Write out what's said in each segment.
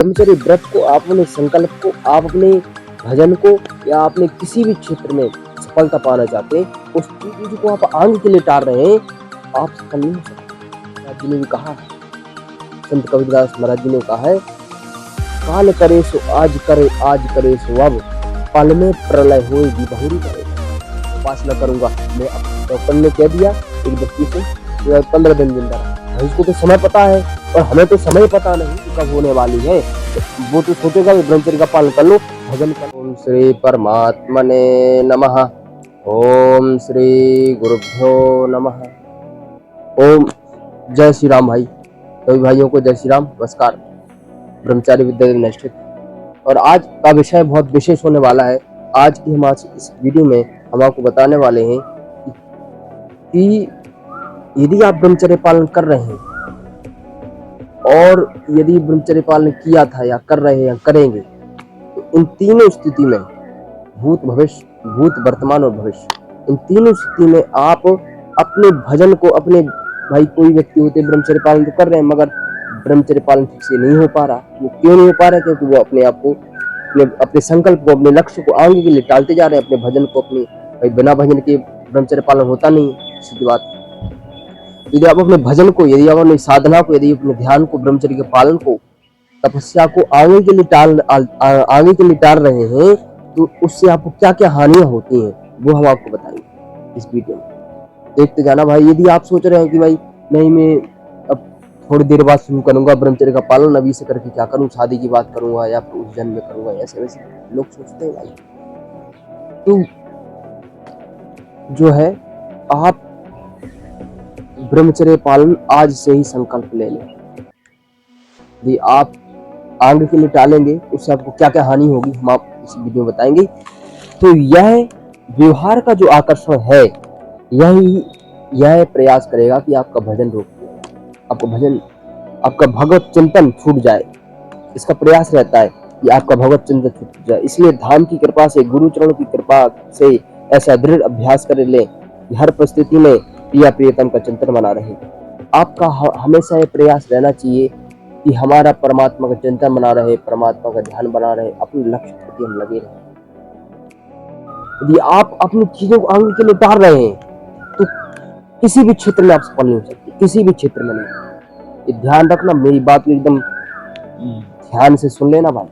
ब्रह्मचर्य व्रत को, आप अपने संकल्प को, आप अपने भजन को या आपने किसी भी क्षेत्र में सफलता पाना चाहते हैं, उस चीज को आप आगे के लिए टाल रहे हैं, आप सफल नहीं हो सकते। महाराज जी ने भी कहा है, संत कबीरदास महाराज जी ने कहा है, काल करे सो आज करे, आज करे सो अब, पल में प्रलय होएगी बहुरी करे। उपासना करूंगा, मैं डॉक्टर ने कह दिया एक व्यक्ति से 15 दिन जिंदा रहा, उसको तो समय पता है और हमें तो समय पता नहीं कि कब होने वाली है, तो वो तो सोचेगा ब्रह्मचर्य का पालन कर लो, भजन कर। ओम श्री परमात्मने नमः। ओम श्री गुरुभ्यो नमः। ओम जय श्री राम। भाई सभी भाइयों को जय श्री राम, नमस्कार। ब्रह्मचारी विद्या निष्ठित, और आज का विषय बहुत विशेष होने वाला है। आज की हम इस वीडियो में हम आपको बताने वाले हैं कि यदि आप ब्रह्मचर्य पालन कर रहे हैं और यदि ब्रह्मचर्य पालन किया था या कर रहे हैं या करेंगे, तो इन तीनों स्थिति में, भूत भविष्य, भूत वर्तमान और भविष्य, इन तीनों स्थिति में आप अपने भजन को, अपने भाई कोई व्यक्ति होते ब्रह्मचर्य पालन तो कर रहे हैं मगर ब्रह्मचर्य पालन ठीक से नहीं हो पा रहा। वो क्यों नहीं हो पा रहा? क्योंकि वो अपने आप को, अपने संकल्प को, अपने लक्ष्य को आगे के लिए टालते जा रहे हैं, अपने भजन को, अपनी भाई बिना भजन के ब्रह्मचर्य पालन होता नहीं। सीधी बात, यदि आप अपने भजन को, यदि आप अपनी साधना को, यदि अपने ध्यान को, ब्रह्मचर्य के पालन को, तपस्या को आगे के लिए टाल रहे हैं, तो उससे आपको क्या क्या हानियां होती हैं वो हम आपको बताएंगे इस वीडियो में। देखते जाना भाई। यदि आप सोच रहे हैं कि भाई नहीं, मैं अब थोड़ी देर बाद शुरू करूंगा ब्रह्मचर्य का पालन, अभी से करके क्या करूं, शादी की बात करूंगा या फिर उस जन्म में करूंगा, ऐसे वैसे लोग सोचते हैं भाई। तो जो है, आप ब्रह्मचर्य पालन आज से ही संकल्प ले लें। यदि आप आगे के लिए टालेंगे, उससे आपको क्या क्या हानि होगी हम आप इस वीडियो में बताएंगे। तो यह व्यवहार का जो आकर्षण है, यह प्रयास करेगा कि आपका भजन रोक दिया, आपका भगवत चिंतन छूट जाए। इसका प्रयास रहता है कि आपका भगवत चिंतन छूट जाए। इसलिए धाम की कृपा से, गुरु चरण की कृपा से ऐसा दृढ़ अभ्यास कर ले कि हर परिस्थिति में प्रिया प्रियतम का चिंतन बना रहे। आपका हमेशा यह प्रयास रहना चाहिए कि हमारा परमात्मा का चिंतन बना रहे, परमात्मा का ध्यान बना रहे, अपने लक्ष्य के प्रति हम लगे रहे। यदि आप अपनी चीजों को आगे के लिए टाल रहे हैं, तो किसी भी क्षेत्र में आप सफल नहीं हो सकते, किसी भी क्षेत्र में नहीं। ये ध्यान रखना, मेरी बात को एकदम ध्यान से सुन लेना भाई,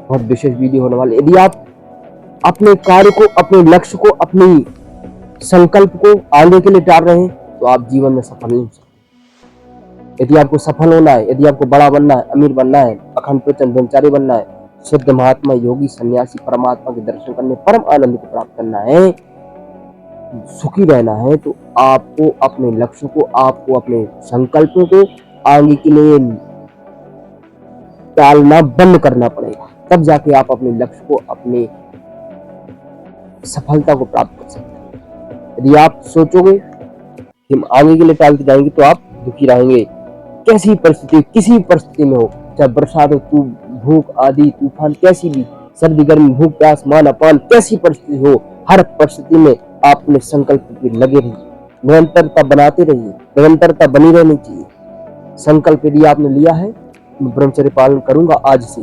बहुत विशेष वीडियो होने वाली। यदि आप अपने कार्य को, अपने लक्ष्य को, अपनी संकल्प को आगे के लिए टाल रहे हैं, तो आप जीवन में सफल नहीं हो सकते। यदि आपको सफल होना है, यदि आपको बड़ा बनना है, अमीर बनना है, अखंड प्रचंड ब्रह्मचारी बनना है, सिद्ध महात्मा, योगी, सन्यासी, परमात्मा के दर्शन करने, परम आनंद को प्राप्त करना है, सुखी रहना है, तो आपको अपने लक्ष्य को, आपको अपने संकल्पों को आगे के लिए टालना बंद करना पड़ेगा। तब जाके आप अपने लक्ष्य को, अपने सफलता को प्राप्त कर सकते हैं। यदि आप सोचोगे कि हम आगे के लिए टालते जाएंगे, तो आप दुखी रहेंगे। कैसी परिस्थिति, किसी परिस्थिति में हो, चाहे बरसात हो, भूख आदि तूफान, कैसी भी, सर्दी गर्मी, भूख प्यास, मान अपान, कैसी परिस्थिति हो, हर परिस्थिति में आप अपने संकल्प पर लगे रहिए, निरंतरता बनाते रहिए, निरंतरता बनी रहनी चाहिए। संकल्प यदि आपने लिया है, मैं ब्रह्मचर्य पालन करूंगा आज से,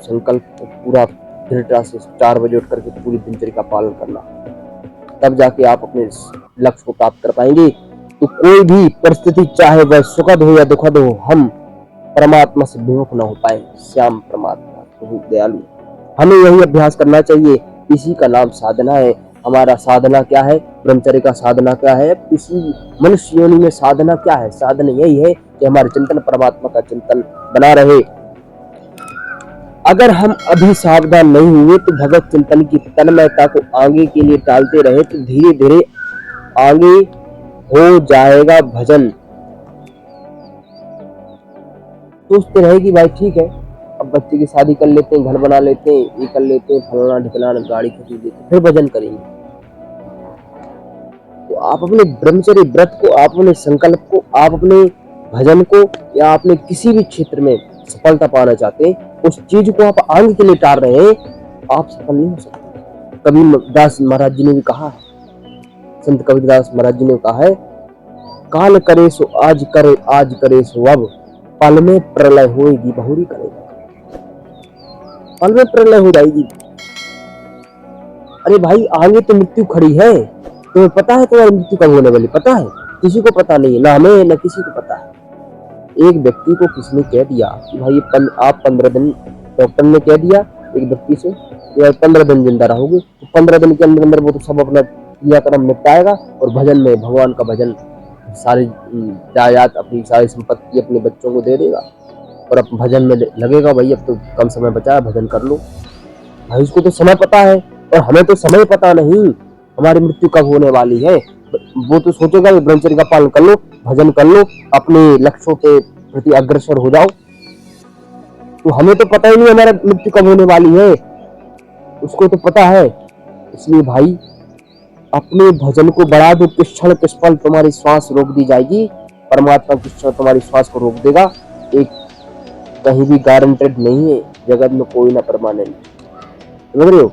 संकल्प पूरा दृढ़ता से 4 बजे उठ करके पूरी दिनचर्या का पालन करना, तब जाके आप अपने लक्ष्य को प्राप्त कर पाएंगे। तो कोई भी परिस्थिति, चाहे वह सुखद हो या दुखद हो, हम परमात्मा से विमुख न हो पाए। श्याम परमात्मा बहुत दयालु, हमें यही अभ्यास करना चाहिए। इसी का नाम साधना है। हमारा साधना क्या है? ब्रह्मचर्य का साधना क्या है? इसी मनुष्य योनि में साधना क्या है? साधना यही है कि हमारे चिंतन परमात्मा का चिंतन बना रहे। अगर हम अभी सावधान नहीं हुए, तो भगवत चिंतन की तन्मयता को आगे के लिए टालते रहे, तो धीरे धीरे आगे हो जाएगा भजन। सोचते रहे कि भाई ठीक है, अब बच्चे की शादी कर लेते हैं, घर बना लेते हैं, ये कर लेते हैं, फलाना ढिकलाना, गाड़ी खरीद लेते हैं, फिर भजन करेंगे। तो आप अपने ब्रह्मचर्य व्रत को, आप अपने संकल्प को, आप अपने भजन को या आपने किसी भी क्षेत्र में सफलता पाना चाहते हैं, उस चीज को आप आगे के लिए टाल रहे हैं, आप सफल नहीं हो सकते। कबीरदास महाराज जी ने भी कहा है, संत कबीरदास महाराज जी ने कहा है, काल करे सो आज करे, आज करे सो अब, पल में प्रलय होएगी बहुरी करे। पल में प्रलय हो जाएगी। अरे भाई आगे तो मृत्यु खड़ी है, तुम्हें पता है तुम्हारी मृत्यु कब होने वाली, पता है? किसी को पता नहीं है, ना हमें ना किसी को पता है। एक व्यक्ति को किसने कह दिया कि भाई आप 15 दिन, डॉक्टर ने कह दिया एक व्यक्ति से या 15 दिन जिंदा रहोगे, तो 15 दिन के अंदर अंदर वो तो सब अपना क्रियाक्रम निपटाएगा और भजन में भगवान का भजन, सारी जायदाद अपनी सारी संपत्ति अपने बच्चों को दे देगा और अब भजन में लगेगा। भाई अब तो कम समय बचा है, भजन कर लो। भाई उसको तो समय पता है और हमें तो समय पता नहीं हमारी मृत्यु कब होने वाली है। वो तो सोचेगा ये ब्रह्मचर्य का पालन कर लो, भजन कर लो, अपने लक्ष्यों के प्रति अग्रसर हो जाओ। तो हमें तो पता ही नहीं हमारा मृत्यु कब होने वाली है, उसको तो पता है। इसलिए भाई अपने भजन को बढ़ा दो। किस क्षण किस पल तुम्हारी श्वास रोक दी जाएगी, परमात्मा किस क्षण तुम्हारी श्वास को रोक देगा, एक कहीं भी गारंटेड नहीं है। जगत में कोई ना परमानेंट, समझ रहे हो?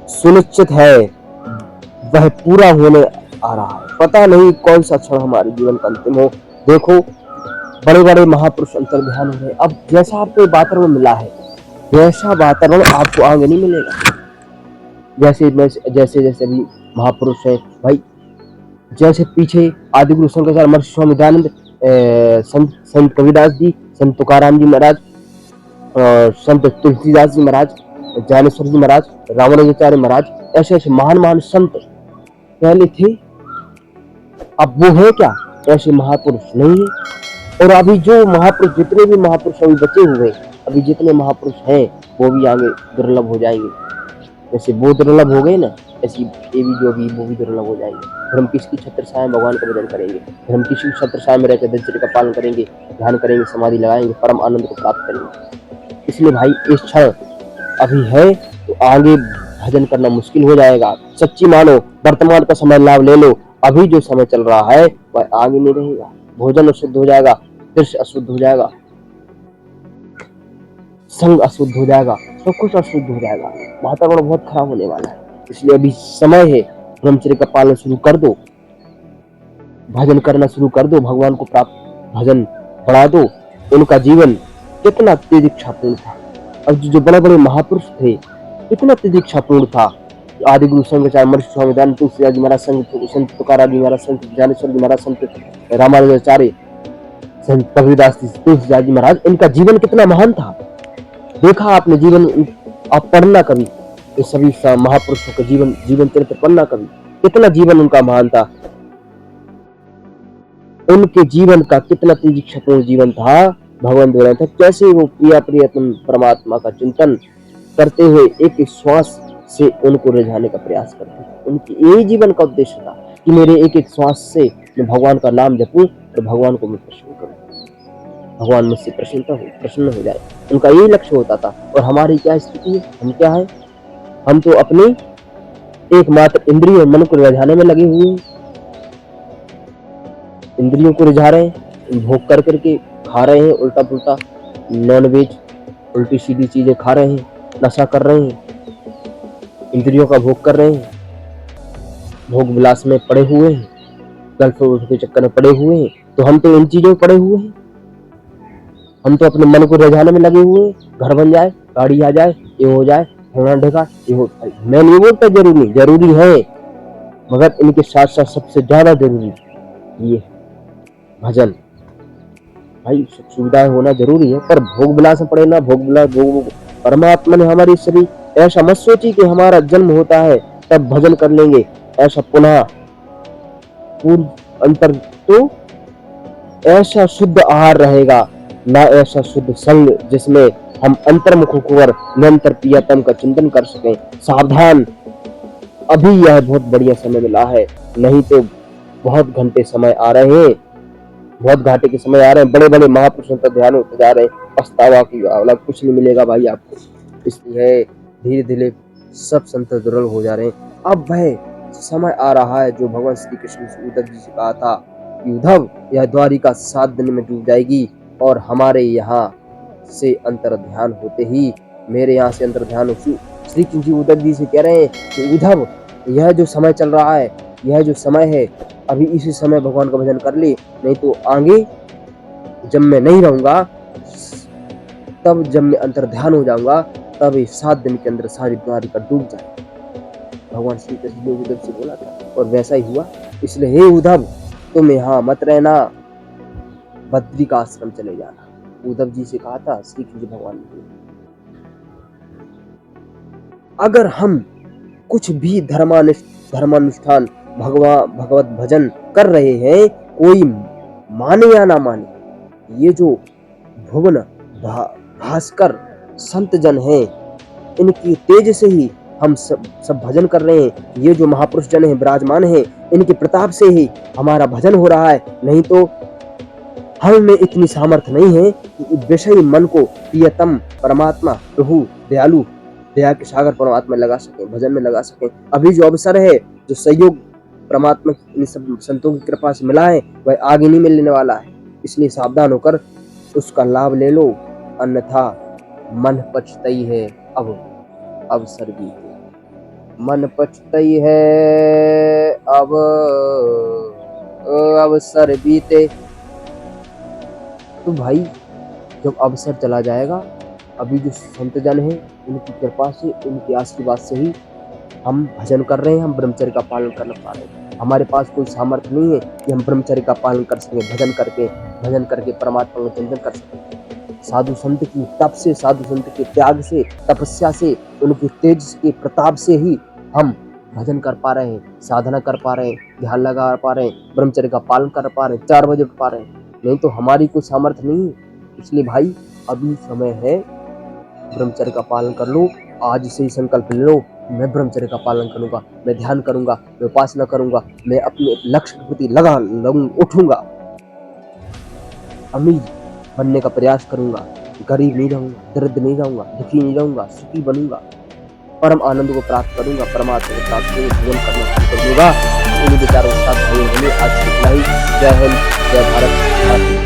सुनिश्चित है वह पूरा होने आ रहा है। पता नहीं कौन सा क्षण हमारे जीवन का अंतिम हो। देखो बड़े बड़े महापुरुष अंतर्ध्यान हो रहे। अब जैसा आपको वातावरण मिला है वैसा वातावरण आपको आगे नहीं मिलेगा। जैसे जैसे भी महापुरुष है भाई, जैसे पीछे आदि गुरु शंकराचार्य महर्षि स्वामी दयानंद, संत कबीरदास जी, संत तुकाराम जी महाराज, संत तुलसीदास जी महाराज, ज्ञानेश्वर जी महाराज, रामानुजाचार्य महाराज, ऐसे ऐसे महान महान संत पहले थे। अब वो है क्या? ऐसे महापुरुष नहीं है। और अभी जो महापुरुष, जितने भी महापुरुष अभी बचे हुए, अभी जितने महापुरुष हैं वो भी आगे दुर्लभ हो जाएंगे। जैसे वो दुर्लभ हो गए ना, ऐसी ये भी जो भी वो भी दुर्लभ हो जाएंगे। फिर हम किसकी छत्र छाया में भगवान का भजन करेंगे, फिर हम किसी छत्र छाया में रहकर दिनचर्या का पालन करेंगे, ध्यान करेंगे, समाधि लगाएंगे, परम आनंद को प्राप्त करेंगे। इसलिए भाई इस क्षण अभी है तो आगे भजन करना मुश्किल हो जाएगा। सच्ची मानो, वर्तमान का समय लाभ ले लो। अभी जो समय चल रहा है वह आगे नहीं रहेगा। भोजन अशुद्ध हो जाएगा, दृश्य अशुद्ध हो जाएगा, संग अशुद्ध हो जाएगा, सब कुछ अशुद्ध हो जाएगा, वातावरण बहुत खराब होने वाला है। इसलिए अभी समय है, ब्रह्मचर्य का पालन शुरू कर दो, भजन करना शुरू कर दो, भगवान को प्राप्त भजन बढ़ा दो। उनका जीवन कितना तेजीक्षापूर्ण था, और जो बड़े बड़े महापुरुष थे कितना तेजीक्षापूर्ण था। आदि गुरु शंकराचार्य महर्षि स्वामी दयानंद, तुलसीदास जी महाराज, संत तुकाराम जी महाराज, संत ज्ञानेश्वर जी महाराज, संत रामानुजाचार्य, संत कबीरदास जी, तुलसीदास जी महाराज, इनका जीवन कितना महान था। देखा आपने जीवन, आप पढ़ना कभी इस सभी महापुरुषों का जीवन चरित्र पढ़ना कभी, कितना जीवन उनका महान था। उनके जीवन का कितना तेजीक्षापूर्ण जीवन था। भगवान दो रहे थे कैसे वो प्रियतम परमात्मा का चिंतन करते हुए एक श्वास से उनको रिझाने का प्रयास करते थे। उनकी यही जीवन का उद्देश्य था कि मेरे एक एक श्वास से मैं भगवान का नाम जपूं और भगवान को मैं प्रसन्न करूं, भगवान मुझसे प्रसन्न हो जाए। उनका यही लक्ष्य होता था। और हमारी क्या स्थिति है? हम क्या है? हम तो अपने एकमात्र इंद्रिय मन को रिझाने में लगे हुए हैं। इंद्रियों को रिझा रहे हैं, भोग कर करके खा रहे हैं, उल्टा पुल्टा नॉनवेज उल्टी सीधी चीजें खा रहे हैं, नशा कर रहे हैं, इंद्रियों का भोग कर रहे हैं, भोग विलास में पड़े हुए हैं, गर्लफ्रेंड के चक्कर में पड़े हुए हैं। तो हम तो इन चीजों में पड़े हुए हैं। हम तो अपने मन को रिझाने में लगे हुए हैं। घर बन जाए, गाड़ी आ जाए, ये हो जाए, होना ढेका ये हो। मैं नहीं बोलता जरूरी है, मगर इनके साथ साथ सबसे ज्यादा जरूरी ये भजन। भाई सुविधाएं होना जरूरी है, पर भोग विलास में पड़े ना, भोग परमात्मा ने हमारी सभी, ऐसा मत सोची कि हमारा जन्म होता है तब भजन कर लेंगे, ऐसा पुनः पूर्व अंतर तो ऐसा शुद्ध आहार रहेगा ना, ऐसा शुद्ध संग जिसमें हम अंतर्मुख होकर निरंतर प्रियतम का चिंतन कर सकें। सावधान, अभी यह बहुत बढ़िया समय मिला है, नहीं तो बहुत घंटे समय आ रहे हैं, बहुत घाटे के समय आ रहे हैं। बड़े बड़े महापुरुषों का ध्यान होते जा रहे हैं, पछतावा की अलग कुछ नहीं मिलेगा भाई आपको। इसलिए धीरे धीरे सब संत दुर्लभ हो जा रहे हैं। अब वह समय आ रहा है जो भगवान श्री कृष्ण से उद्धव जी से कहा था कि उद्धव यह द्वारिका 7 दिन में डूब जाएगी, और हमारे यहाँ से अंतर ध्यान होते ही, मेरे यहाँ से अंतर ध्यान श्री कृष्ण जी उद्धव जी से कह रहे हैं कि उद्धव यह जो समय चल रहा है, यह जो समय है, अभी इसी समय भगवान का भजन कर ले, नहीं तो आगे जब मैं नहीं रहूंगा तब जब मैं अंतर्ध्यान हो जाऊंगा, तब ये 7 दिन के अंदर सारी बीमारी का डूब जाएगी। भगवान श्री कृष्ण ने उद्धव से बोला था और वैसा ही हुआ। इसलिए हे उद्धव, तुम यहाँ मत रहना, बद्री का आश्रम चले जाना। उद्धव जी से कहा था श्री कृष्ण भगवान ने। अगर हम कुछ भी धर्मानुष्ठान भगवत भजन कर रहे हैं, कोई माने या ना माने, ये जो भुवन भास्कर संत जन हैं, इनकी तेज से ही हम सब भजन कर रहे हैं। ये जो महापुरुष जन हैं विराजमान हैं, इनके प्रताप से ही हमारा भजन हो रहा है। नहीं तो हम में इतनी सामर्थ्य नहीं है कि विषयी मन को प्रियतम परमात्मा प्रभु दयालु दया के सागर परमात्मा में लगा सके, भजन में लगा सके। अभी जो अवसर है, जो सहयोग परमात्मा इन सब संतों की कृपा से मिला है, वह आगे नहीं मिलने वाला है। इसलिए सावधान होकर उसका लाभ ले लो, अन्यथा मन पछताई है। अब अवसर बीते, मन पछताई है अब अवसर बीते। तो भाई जब अवसर चला जाएगा, अभी जो संत जन है, उनकी कृपा से, उनके आशीर्वाद से ही हम भजन कर रहे हैं, हम ब्रह्मचर्य का पालन कर पा रहे हैं। हमारे पास कोई सामर्थ्य नहीं है कि हम ब्रह्मचर्य का पालन कर सकें, भजन करके परमात्मा का चिंतन कर सकें। साधु संत की तप से, साधु संत के त्याग से, तपस्या से, उनके तेज के प्रताप से ही हम भजन कर पा रहे हैं, साधना कर पा रहे हैं, ध्यान लगा पा रहे हैं, ब्रह्मचर्य का पालन कर पा रहे हैं, 4 बजे उठ पा रहे हैं। नहीं तो हमारी कोई सामर्थ्य नहीं है। इसलिए भाई अभी समय है, ब्रह्मचर्य का पालन कर लो। आज से ही संकल्प ले लो, मैं ब्रह्मचर्य का पालन करूंगा, मैं ध्यान करूंगा, मैं उपासना करूंगा, मैं अपने लक्ष्य के प्रति उठूंगा, अमीर बनने का प्रयास करूंगा, गरीब नहीं रहूंगा, दरिद्र नहीं रहूंगा, दुखी नहीं रहूंगा, सुखी बनूंगा, परम आनंद को प्राप्त करूंगा, परमात्मा को प्राप्त करूंगा, भजन करना शुरू कर दूंगा। इन विचारों के साथ आज इतना ही। जय हिंद, जय भारत।